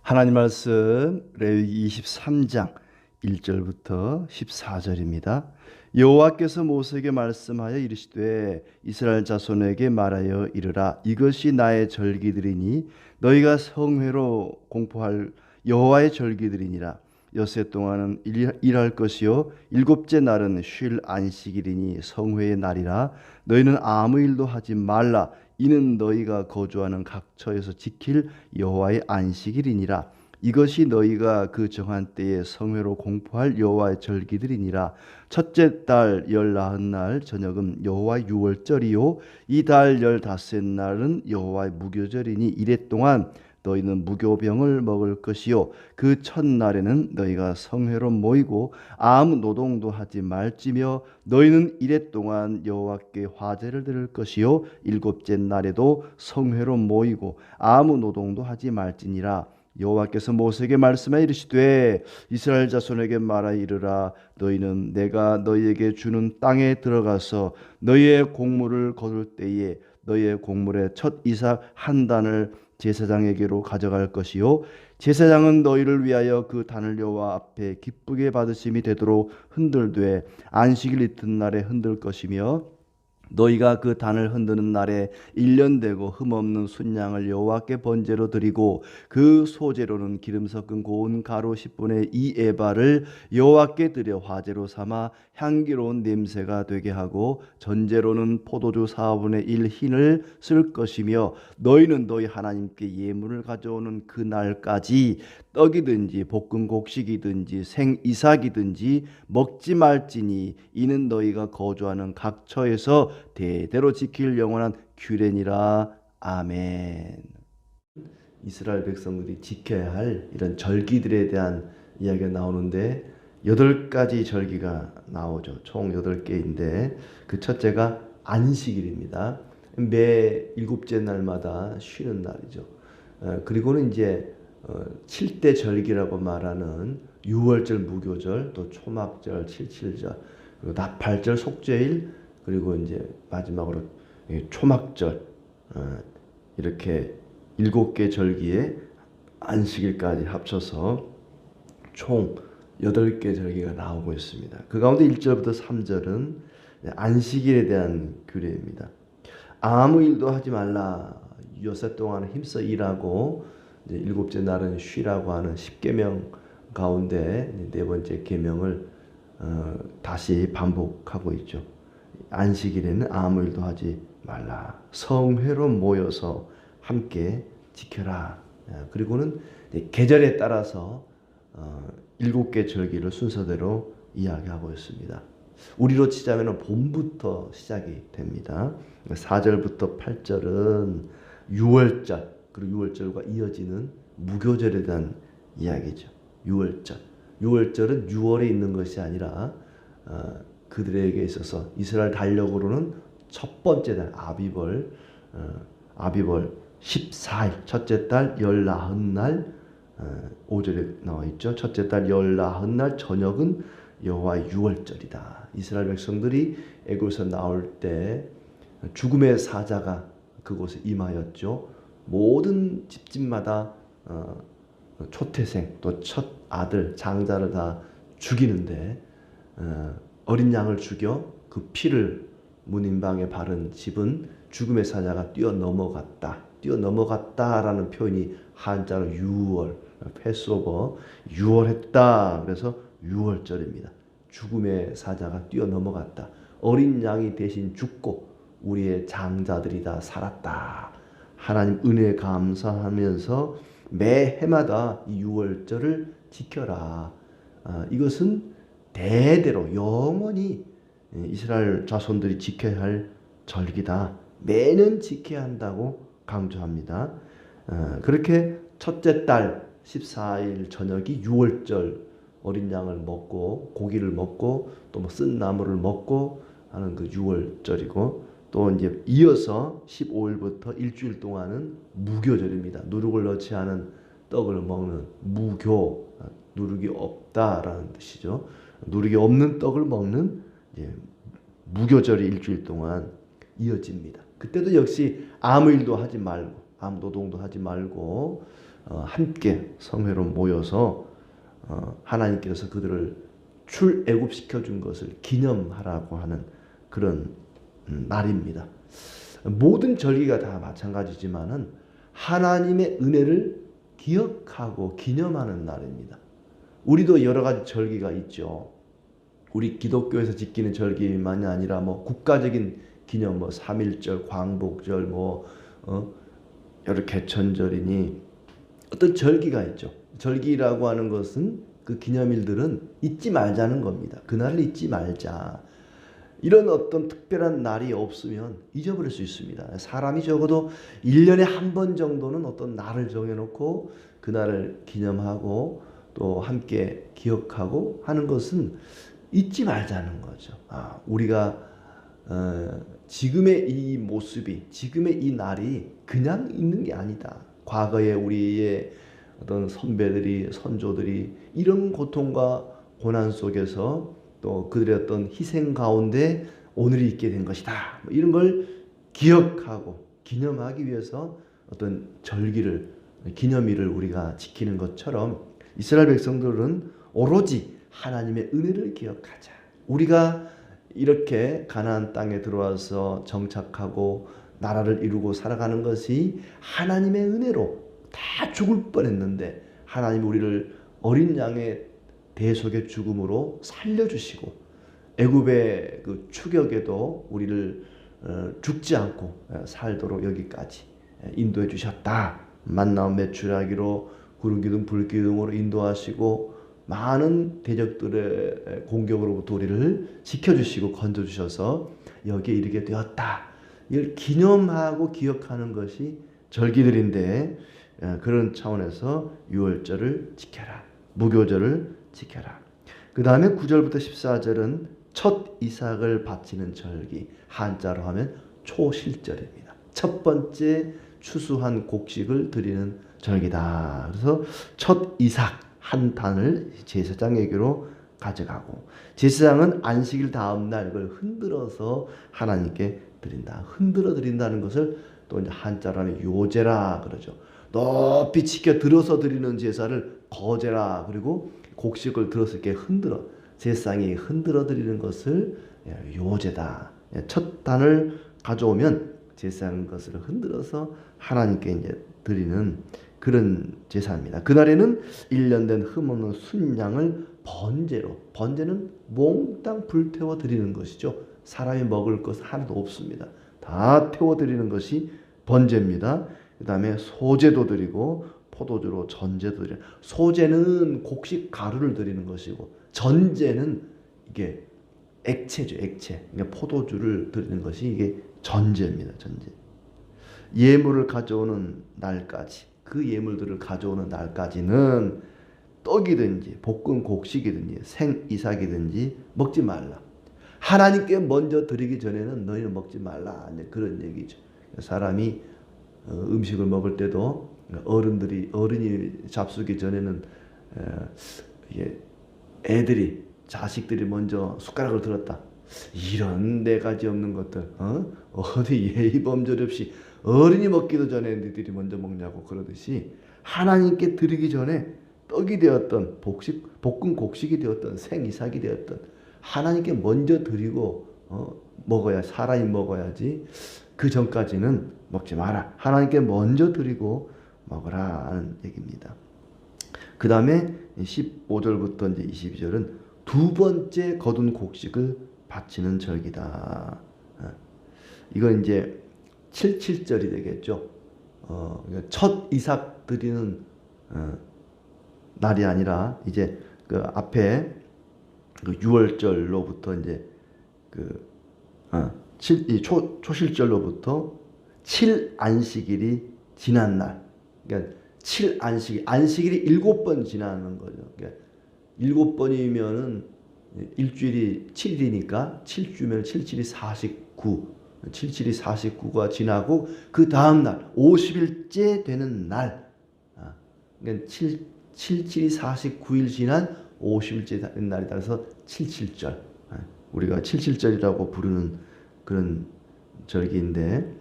하나님 말씀 레위기 23장 1절부터 14절입니다. 여호와께서 모세에게 말씀하여 이르시되 이스라엘 자손에게 말하여 이르라. 이것이 나의 절기들이니 너희가 성회로 공포할 여호와의 절기들이니라. 엿새 동안은 일할 것이요 일곱째 날은 쉴 안식일이니 성회의 날이라. 너희는 아무 일도 하지 말라. 이는 너희가 거주하는 각처에서 지킬 여호와의 안식일이니라. 이것이 너희가 그 정한 때에 성회로 공포할 여호와의 절기들이니라. 첫째 달 열나흔 날 저녁은 여호와의 유월절이요 이 달 열다섯 날은 여호와의 무교절이니 이래 동안 너희는 무교병을 먹을 것이요 그 첫날에는 너희가 성회로 모이고 아무 노동도 하지 말지며 너희는 이래 동안 여호와께 화제를 드릴 것이요 일곱째 날에도 성회로 모이고 아무 노동도 하지 말지니라. 여호와께서 모세에게 말씀하여 이르시되 이스라엘 자손에게 말하 이르라. 너희는 내가 너희에게 주는 땅에 들어가서 너희의 곡물을 거둘 때에 너희의 곡물의 첫 이삭 한 단을 제사장에게로 가져갈 것이요 제사장은 너희를 위하여 그 단을 여호와 앞에 기쁘게 받으심이 되도록 흔들되 안식일 이튿날에 흔들 것이며 너희가 그 단을 흔드는 날에 1년 되고 흠없는 순양을 여호와께 번제로 드리고 그 소제로는 기름 섞은 고운 가루 10분의 2 에바를 여호와께 드려 화제로 삼아 향기로운 냄새가 되게 하고 전제로는 포도주 4분의 1 흰을 쓸 것이며 너희는 너희 하나님께 예물을 가져오는 그 날까지 떡이든지 볶은 곡식이든지 생이삭이든지 먹지 말지니 이는 너희가 거주하는 각처에서 대대로 지킬 영원한 규례니라. 아멘. 이스라엘 백성들이 지켜야 할 이런 절기들에 대한 이야기가 나오는데 8가지 절기가 나오죠. 총 8개인데 그 첫째가 안식일입니다. 매 일곱째 날마다 쉬는 날이죠. 그리고는 이제 7대 절기라고 말하는 유월절 무교절, 또 초막절, 칠칠절, 그리고 나팔절, 속죄일, 그리고 이제 마지막으로 초막절, 이렇게 7개 절기에 안식일까지 합쳐서 총 8개 절기가 나오고 있습니다. 그 가운데 1절부터 3절은 안식일에 대한 규례입니다. 아무 일도 하지 말라. 엿새 동안 힘써 일하고 이제 일곱째 날은 쉬라고 하는 10계명 가운데 네 번째 계명을 다시 반복하고 있죠. 안식일에는 아무 일도 하지 말라. 성회로 모여서 함께 지켜라. 그리고는 계절에 따라서 7개 절기를 순서대로 이야기하고 있습니다. 우리로 치자면 봄부터 시작이 됩니다. 4절부터 8절은 유월절, 그리고 유월절과 이어지는 무교절에 대한 이야기죠. 유월절. 유월절은 6월에 있는 것이 아니라 그들에게 있어서 이스라엘 달력으로는 첫 번째 달 아비벌, 아비벌 14일, 첫째 달 열나흔 날 5절에 나와 있죠. 첫째 달 열나흔 날 저녁은 여호와의 유월절이다. 이스라엘 백성들이 애굽에서 나올 때 죽음의 사자가 그곳에 임하였죠. 모든 집집마다 초태생 또 첫 아들 장자를 다 죽이는데 어린 양을 죽여 그 피를 문인방에 바른 집은 죽음의 사자가 뛰어넘어갔다라는 표현이 한자로 유월, 패스오버, 유월했다. 그래서 유월절입니다. 죽음의 사자가 뛰어넘어갔다. 어린 양이 대신 죽고 우리의 장자들이 다 살았다. 하나님 은혜에 감사하면서 매 해마다 이 유월절을 지켜라. 이것은 대대로 영원히 이스라엘 자손들이 지켜야 할 절기다. 매년 지켜야 한다고 강조합니다. 그렇게 첫째 달 14일 저녁이 유월절, 어린 양을 먹고 고기를 먹고 또 뭐 쓴 나물을 먹고 하는 그 유월절이고, 또 이제 이어서 15일부터 일주일 동안은 무교절입니다. 누룩을 넣지 않은 떡을 먹는 무교, 누룩이 없다라는 뜻이죠. 누룩이 없는 떡을 먹는 무교절이 일주일 동안 이어집니다. 그때도 역시 아무 일도 하지 말고 아무 노동도 하지 말고 함께 성회로 모여서 하나님께서 그들을 출애굽시켜 준 것을 기념하라고 하는 그런 날입니다. 모든 절기가 다 마찬가지지만은 하나님의 은혜를 기억하고 기념하는 날입니다. 우리도 여러 가지 절기가 있죠. 우리 기독교에서 지키는 절기만이 아니라 뭐 국가적인 기념, 뭐 3.1절, 광복절, 여러 개천절이니 어떤 절기가 있죠. 절기라고 하는 것은 그 기념일들은 잊지 말자는 겁니다. 그날을 잊지 말자. 이런 어떤 특별한 날이 없으면 잊어버릴 수 있습니다. 사람이 적어도 1년에 한 번 정도는 어떤 날을 정해놓고 그날을 기념하고 또 함께 기억하고 하는 것은 잊지 말자는 거죠. 우리가 지금의 이 모습이, 지금의 이 날이 그냥 있는 게 아니다. 과거에 우리의 어떤 선배들이, 선조들이 이런 고통과 고난 속에서 또 그들의 어떤 희생 가운데 오늘이 있게 된 것이다. 이런 걸 기억하고 기념하기 위해서 어떤 절기를, 기념일을 우리가 지키는 것처럼 이스라엘 백성들은 오로지 하나님의 은혜를 기억하자. 우리가 이렇게 가나안 땅에 들어와서 정착하고 나라를 이루고 살아가는 것이 하나님의 은혜로 다 죽을 뻔했는데 하나님이 우리를 어린 양의 대속의 죽음으로 살려주시고 애굽의 그 추격에도 우리를 죽지 않고 살도록 여기까지 인도해 주셨다. 만나 메추라기로 구름 기둥 불 기둥으로 인도하시고 많은 대적들의 공격으로부터 우리를 지켜주시고 건져주셔서 여기에 이르게 되었다. 이걸 기념하고 기억하는 것이 절기들인데 그런 차원에서 유월절을 지켜라. 무교절을 지켜라. 그 다음에 9절부터 14절은 첫 이삭을 바치는 절기. 한자로 하면 초실절입니다. 첫 번째 추수한 곡식을 드리는 절기다. 그래서 첫 이삭 한 단을 제사장에게로 가져가고 제사장은 안식일 다음 날 그걸 흔들어서 하나님께 드린다. 흔들어 드린다는 것을 또 이제 한자로 하면 요제라 그러죠. 높이 치켜 들어서 드리는 제사를 거제라. 그리고 곡식을 들어서 이렇게 흔들어 제사장이 흔들어 드리는 것을 요제다. 첫 단을 가져오면 제사장 것을 흔들어서 하나님께 이제 드리는 그런 제사입니다. 그날에는 1년 된 흠없는 순양을 번제로, 번제는 몽땅 불태워 드리는 것이죠. 사람이 먹을 것 하나도 없습니다. 다 태워 드리는 것이 번제입니다. 그 다음에 소제도 드리고 포도주로 전제도 드려요. 소제는 곡식 가루를 드리는 것이고 전제는 이게 액체죠, 액체. 그러니까 포도주를 드리는 것이 이게 전제입니다, 전제. 예물을 가져오는 날까지, 그 예물들을 가져오는 날까지는 떡이든지 볶은 곡식이든지 생이삭이든지 먹지 말라. 하나님께 먼저 드리기 전에는 너희는 먹지 말라. 그런 얘기죠. 사람이 음식을 먹을 때도 어른이 잡수기 전에는 애들이 자식들이 먼저 숟가락을 들었다. 이런 네 가지 없는 것들 어디 예의 범절 없이 어른이 먹기도 전에 너희들이 먼저 먹냐고 그러듯이 하나님께 드리기 전에 떡이 되었던 볶은 곡식이 되었던 생이삭이 되었던 하나님께 먼저 드리고 먹어야 사람이 먹어야지. 그 전까지는 먹지 마라. 하나님께 먼저 드리고 먹으라 하는 얘기입니다. 그 다음에 15절부터 이제 22절은 두 번째 거둔 곡식을 바치는 절기다. 이건 이제 77절이 되겠죠. 첫 이삭 드리는 날이 아니라 이제 그 앞에 그 6월절로부터 이제 초실절로부터 7안식일이 지난 날. 그러니까 안식일이 7번 지나는 거죠. 그러니까 7번이면은 일주일이 7일이니까 7주면 7, 7이 49. 77이 49가 지나고 그 다음 날 50일째 되는 날. 그러니까 77이 49일 지난 50일째 되는 날이다. 그래서 77절. 우리가 77절이라고 부르는 그런 절기인데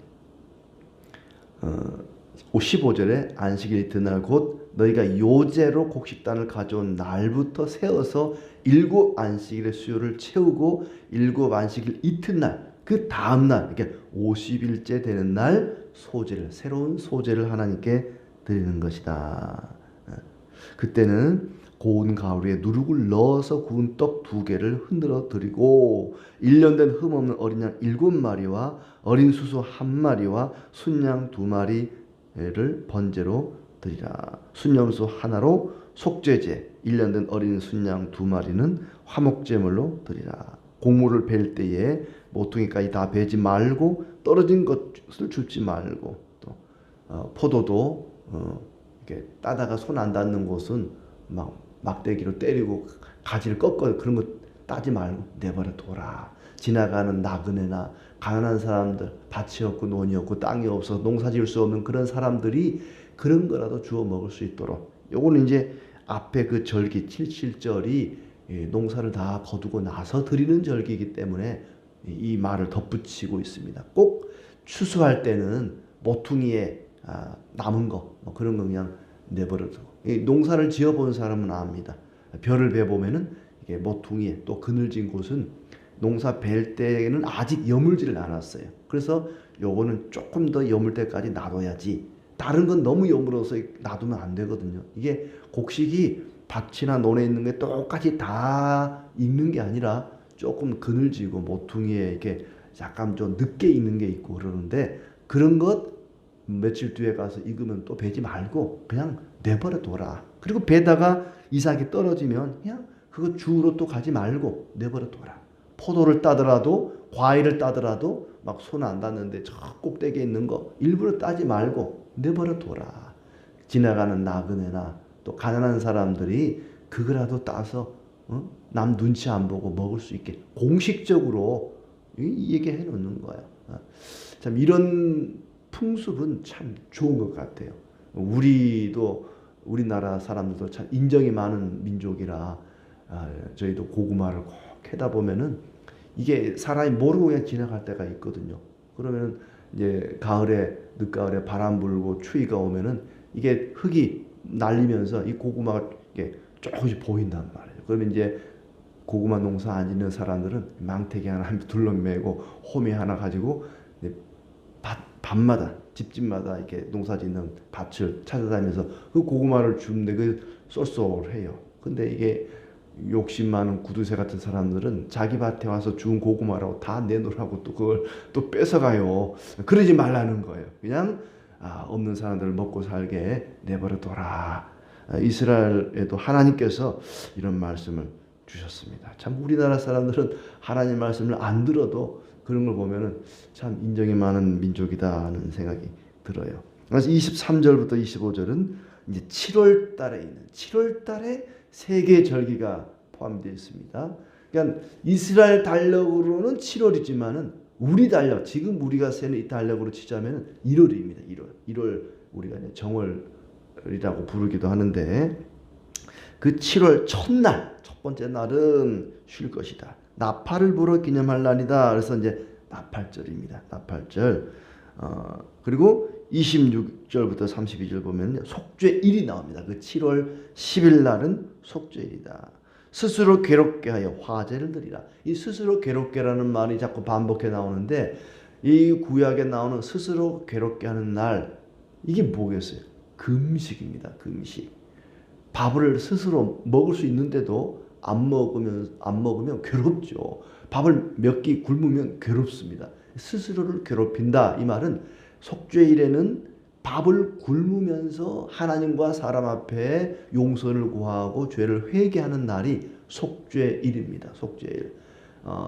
15절에 안식일 이튿날 곧 너희가 요제로 곡식단을 가져온 날부터 세어서 7안식일의 수요를 채우고 7안식일 이튿날 그 다음날 이렇게 50일째 되는 날 소제를 새로운 소제를 하나님께 드리는 것이다. 그때는 고운 가루에 누룩을 넣어서 구운 떡 2개를 흔들어 드리고 1년 된 흠없는 어린 양 7마리와 어린 수소 1마리와 순양 2마리를 번제로 드리라. 순염소 하나로 속죄제 1년 된 어린 순양 2마리는 화목제물로 드리라. 곡물을 벨 때에 모퉁이까지 다 베지 말고 떨어진 것을 줍지 말고 또 포도도 이렇게 따다가 손 안 닿는 곳은 막 막대기로 때리고 가지를 꺾어 그런 거 따지 말고 내버려 둬라. 지나가는 나그네나 가난한 사람들, 밭이 없고 논이 없고 땅이 없어서 농사 지을 수 없는 그런 사람들이 그런 거라도 주워 먹을 수 있도록. 요거는 이제 앞에 그 절기 77절이 농사를 다 거두고 나서 드리는 절기이기 때문에 이 말을 덧붙이고 있습니다. 꼭 추수할 때는 모퉁이에 남은 거 그런 거 그냥 내버려 두고. 농사를 지어본 사람은 압니다. 벼를 베보면은 이게 모퉁이에 또 그늘진 곳은 농사 벨 때는 아직 여물지를 않았어요. 그래서 요거는 조금 더 여물 때까지 놔둬야지. 다른 건 너무 여물어서 놔두면 안 되거든요. 이게 곡식이 밭이나 논에 있는 게 똑같이 다 익는 게 아니라 조금 그늘지고 모퉁이에 이렇게 약간 좀 늦게 익는 게 있고 그러는데 그런 것 며칠 뒤에 가서 익으면 또 베지 말고 그냥 내버려 둬라. 그리고 베다가 이삭이 떨어지면 그냥 그거 주우러 또 가지 말고 내버려 둬라. 포도를 따더라도 과일을 따더라도 막 손 안 닿는데 저 꼭대기에 있는 거 일부러 따지 말고 내버려 둬라. 지나가는 나그네나 또 가난한 사람들이 그거라도 따서 남 눈치 안 보고 먹을 수 있게 공식적으로 얘기해 놓는 거야. 참 이런 풍습은 참 좋은 것 같아요. 우리나라 사람들도 참 인정이 많은 민족이라 저희도 고구마를 꼭 캐다 보면은 이게 사람이 모르고 그냥 지나갈 때가 있거든요. 그러면은 이제 늦가을에 바람 불고 추위가 오면은 이게 흙이 날리면서 이 고구마가 이게 조금씩 보인단 말이에요. 그러면 이제 고구마 농사 안 짓는 사람들은 망태기 하나 둘러매고 호미 하나 가지고 밤마다 집집마다 이렇게 농사 짓는 밭을 찾아다니면서 그 고구마를 주는데 그 쏠쏠해요. 근데 이게 욕심 많은 구두쇠 같은 사람들은 자기 밭에 와서 주운 고구마라고 다 내놓으라고 또 그걸 또 뺏어가요. 그러지 말라는 거예요. 그냥 없는 사람들을 먹고 살게 내버려 둬라. 이스라엘에도 하나님께서 이런 말씀을 주셨습니다. 참 우리나라 사람들은 하나님 말씀을 안 들어도 그런 걸 보면은 참 인정이 많은 민족이다 하는 생각이 들어요. 그래서 23절부터 25절은 이제 7월 달에 있는 7월 달에 세계 절기가 포함되어 있습니다. 그러니까 이스라엘 달력으로는 7월이지만은 우리 달력 지금 우리가 세는 이 달력으로 치자면은 1월입니다. 1월 우리가 이제 정월이라고 부르기도 하는데 그 7월 첫날 첫 번째 날은 쉴 것이다. 나팔을 불어 기념할 날이다. 그래서 이제 나팔절입니다. 나팔절. 그리고 26절부터 32절 보면 속죄일이 나옵니다. 그 7월 10일 날은 속죄일이다. 스스로 괴롭게 하여 화제를 드리라. 이 스스로 괴롭게라는 말이 자꾸 반복해 나오는데 이 구약에 나오는 스스로 괴롭게 하는 날 이게 뭐겠어요? 금식입니다. 금식. 밥을 스스로 먹을 수 있는데도 안 먹으면 괴롭죠. 밥을 몇 끼 굶으면 괴롭습니다. 스스로를 괴롭힌다. 이 말은 속죄일에는 밥을 굶으면서 하나님과 사람 앞에 용서를 구하고 죄를 회개하는 날이 속죄일입니다. 속죄일.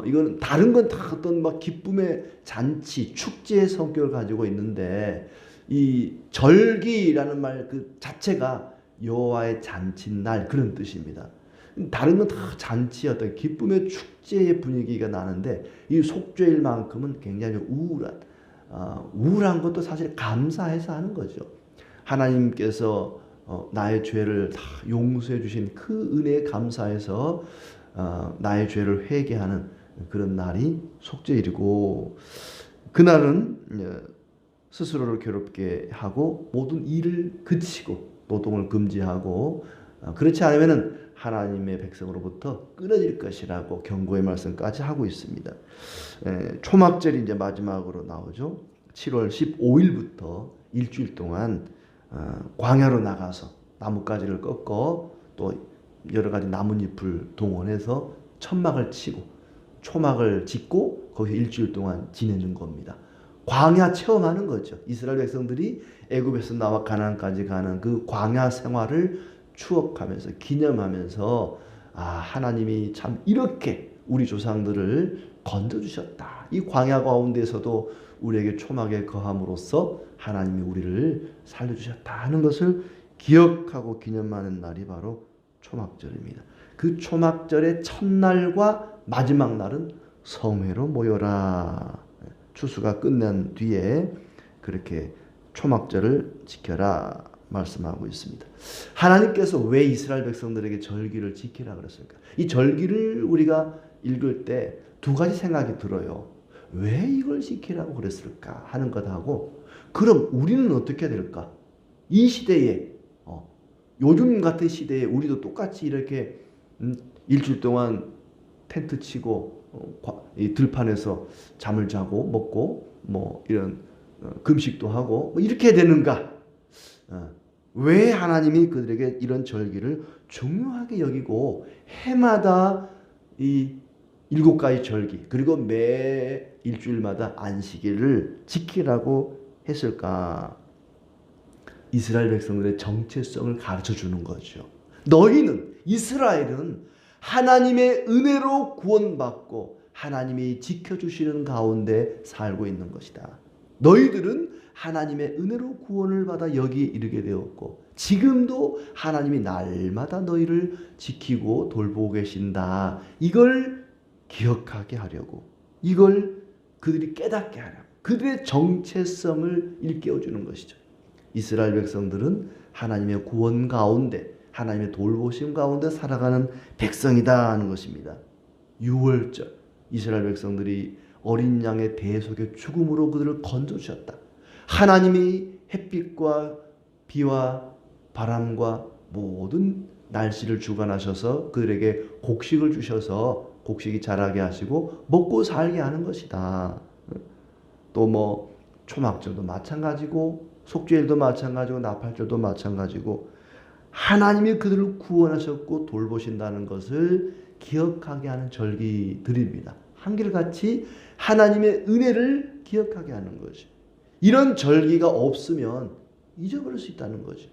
이건 다른 건 다 어떤 막 기쁨의 잔치, 축제의 성격을 가지고 있는데 이 절기라는 말 그 자체가 여호와의 잔치날 그런 뜻입니다. 다른 건 다 잔치 어떤 기쁨의 축제의 분위기가 나는데 이 속죄일만큼은 굉장히 우울한 것도 사실 감사해서 하는 거죠. 하나님께서 나의 죄를 다 용서해 주신 그 은혜에 감사해서 나의 죄를 회개하는 그런 날이 속죄일이고 그날은 스스로를 괴롭게 하고 모든 일을 그치고 노동을 금지하고 그렇지 않으면은 하나님의 백성으로부터 끊어질 것이라고 경고의 말씀까지 하고 있습니다. 초막절이 이제 마지막으로 나오죠. 7월 15일부터 일주일 동안 광야로 나가서 나뭇가지를 꺾어 또 여러 가지 나뭇잎을 동원해서 천막을 치고 초막을 짓고 거기서 일주일 동안 지내는 겁니다. 광야 체험하는 거죠. 이스라엘 백성들이 애굽에서 나와 가나안까지 가는 그 광야 생활을 추억하면서 기념하면서 하나님이 참 이렇게 우리 조상들을 건져주셨다. 이 광야 가운데서도 우리에게 초막에 거함으로써 하나님이 우리를 살려주셨다 하는 것을 기억하고 기념하는 날이 바로 초막절입니다. 그 초막절의 첫날과 마지막 날은 성회로 모여라. 추수가 끝난 뒤에 그렇게 초막절을 지켜라 말씀하고 있습니다. 하나님께서 왜 이스라엘 백성들에게 절기를 지키라 그랬을까? 이 절기를 우리가 읽을 때 두 가지 생각이 들어요. 왜 이걸 지키라고 그랬을까 하는 것하고, 그럼 우리는 어떻게 될까? 이 시대에 요즘 같은 시대에 우리도 똑같이 이렇게 일주일 동안 텐트 치고 이 들판에서 잠을 자고 먹고 뭐 이런 금식도 하고 뭐 이렇게 되는가? 왜 하나님이 그들에게 이런 절기를 중요하게 여기고 해마다 이 7가지 절기 그리고 매 일주일마다 안식일을 지키라고 했을까? 이스라엘 백성들의 정체성을 가르쳐 주는 거죠. 너희는, 이스라엘은 하나님의 은혜로 구원받고 하나님이 지켜주시는 가운데 살고 있는 것이다. 너희들은 하나님의 은혜로 구원을 받아 여기 이르게 되었고 지금도 하나님이 날마다 너희를 지키고 돌보고 계신다. 이걸 기억하게 하려고, 이걸 그들이 깨닫게 하려고 그들의 정체성을 일깨워주는 것이죠. 이스라엘 백성들은 하나님의 구원 가운데 하나님의 돌보심 가운데 살아가는 백성이다 하는 것입니다. 유월절, 이스라엘 백성들이 어린 양의 대속의 죽음으로 그들을 건져주셨다. 하나님이 햇빛과 비와 바람과 모든 날씨를 주관하셔서 그들에게 곡식을 주셔서 곡식이 자라게 하시고 먹고 살게 하는 것이다. 또 뭐 초막절도 마찬가지고 속죄일도 마찬가지고 나팔절도 마찬가지고 하나님이 그들을 구원하셨고 돌보신다는 것을 기억하게 하는 절기들입니다. 한결같이 하나님의 은혜를 기억하게 하는 거죠. 이런 절기가 없으면 잊어버릴 수 있다는 거죠.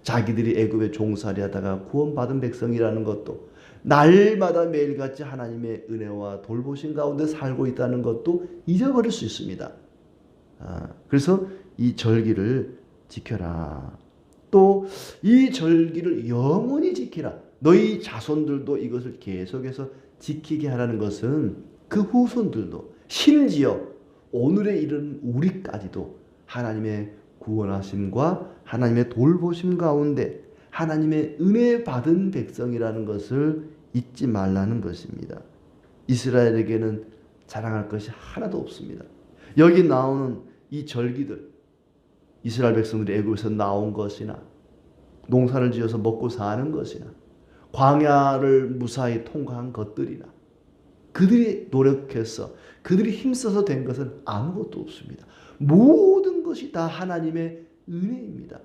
자기들이 애굽에 종살이하다가 구원받은 백성이라는 것도 날마다 매일같이 하나님의 은혜와 돌보신 가운데 살고 있다는 것도 잊어버릴 수 있습니다. 그래서 이 절기를 지켜라. 또 이 절기를 영원히 지키라. 너희 자손들도 이것을 계속해서 지키게 하라는 것은 그 후손들도 심지어 오늘에 이른 우리까지도 하나님의 구원하심과 하나님의 돌보심 가운데 하나님의 은혜 받은 백성이라는 것을 잊지 말라는 것입니다. 이스라엘에게는 자랑할 것이 하나도 없습니다. 여기 나오는 이 절기들, 이스라엘 백성들이 애굽에서 나온 것이나 농사를 지어서 먹고 사는 것이나 광야를 무사히 통과한 것들이나 그들이 노력해서 그들이 힘써서 된 것은 아무것도 없습니다. 모든 것이 다 하나님의 은혜입니다.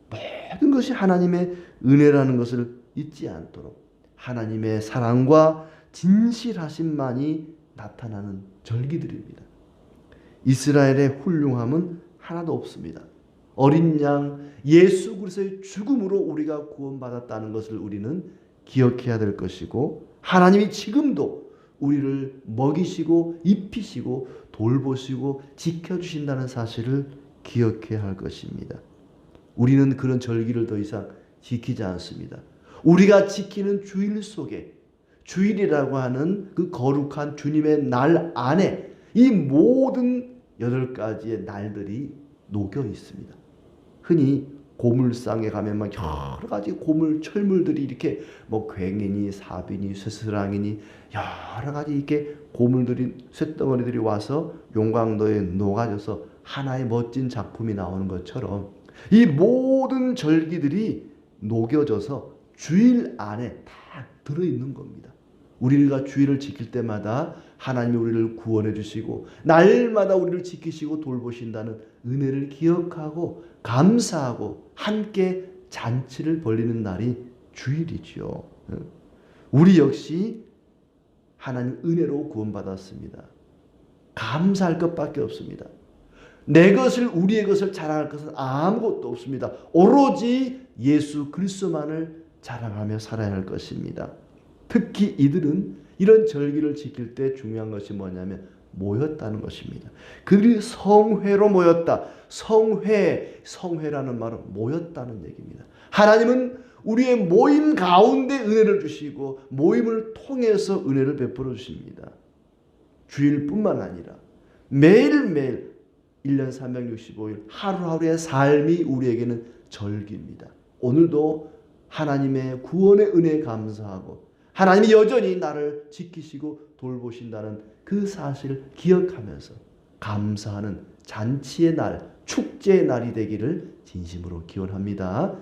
모든 것이 하나님의 은혜라는 것을 잊지 않도록 하나님의 사랑과 진실하심만이 나타나는 절기들입니다. 이스라엘의 훌륭함은 하나도 없습니다. 어린 양 예수 그리스도의 죽음으로 우리가 구원받았다는 것을 우리는 기억해야 될 것이고 하나님이 지금도 우리를 먹이시고 입히시고 돌보시고 지켜주신다는 사실을 기억해야 할 것입니다. 우리는 그런 절기를 더 이상 지키지 않습니다. 우리가 지키는 주일 속에 주일이라고 하는 그 거룩한 주님의 날 안에 이 모든 8가지의 날들이 녹여 있습니다. 흔히 고물상에 가면 막 여러 가지 고물, 철물들이 이렇게 뭐 괭이니 사비니 쇠스랑이니 여러 가지 이렇게 고물들이 쇳덩어리들이 와서 용광로에 녹아져서 하나의 멋진 작품이 나오는 것처럼 이 모든 절기들이 녹여져서 주일 안에 다 들어있는 겁니다. 우리가 주일을 지킬 때마다 하나님이 우리를 구원해 주시고 날마다 우리를 지키시고 돌보신다는 은혜를 기억하고 감사하고 함께 잔치를 벌이는 날이 주일이죠. 우리 역시 하나님 은혜로 구원받았습니다. 감사할 것밖에 없습니다. 내 것을, 우리의 것을 자랑할 것은 아무것도 없습니다. 오로지 예수 그리스도만을 자랑하며 살아야 할 것입니다. 특히 이들은 이런 절기를 지킬 때 중요한 것이 뭐냐면 모였다는 것입니다. 그들이 성회로 모였다. 성회라는 말은 모였다는 얘기입니다. 하나님은 우리의 모임 가운데 은혜를 주시고 모임을 통해서 은혜를 베풀어 주십니다. 주일뿐만 아니라 매일매일 1년 365일 하루하루의 삶이 우리에게는 절기입니다. 오늘도 하나님의 구원의 은혜에 감사하고 하나님이 여전히 나를 지키시고 돌보신다는 그 사실을 기억하면서 감사하는 잔치의 날, 축제의 날이 되기를 진심으로 기원합니다.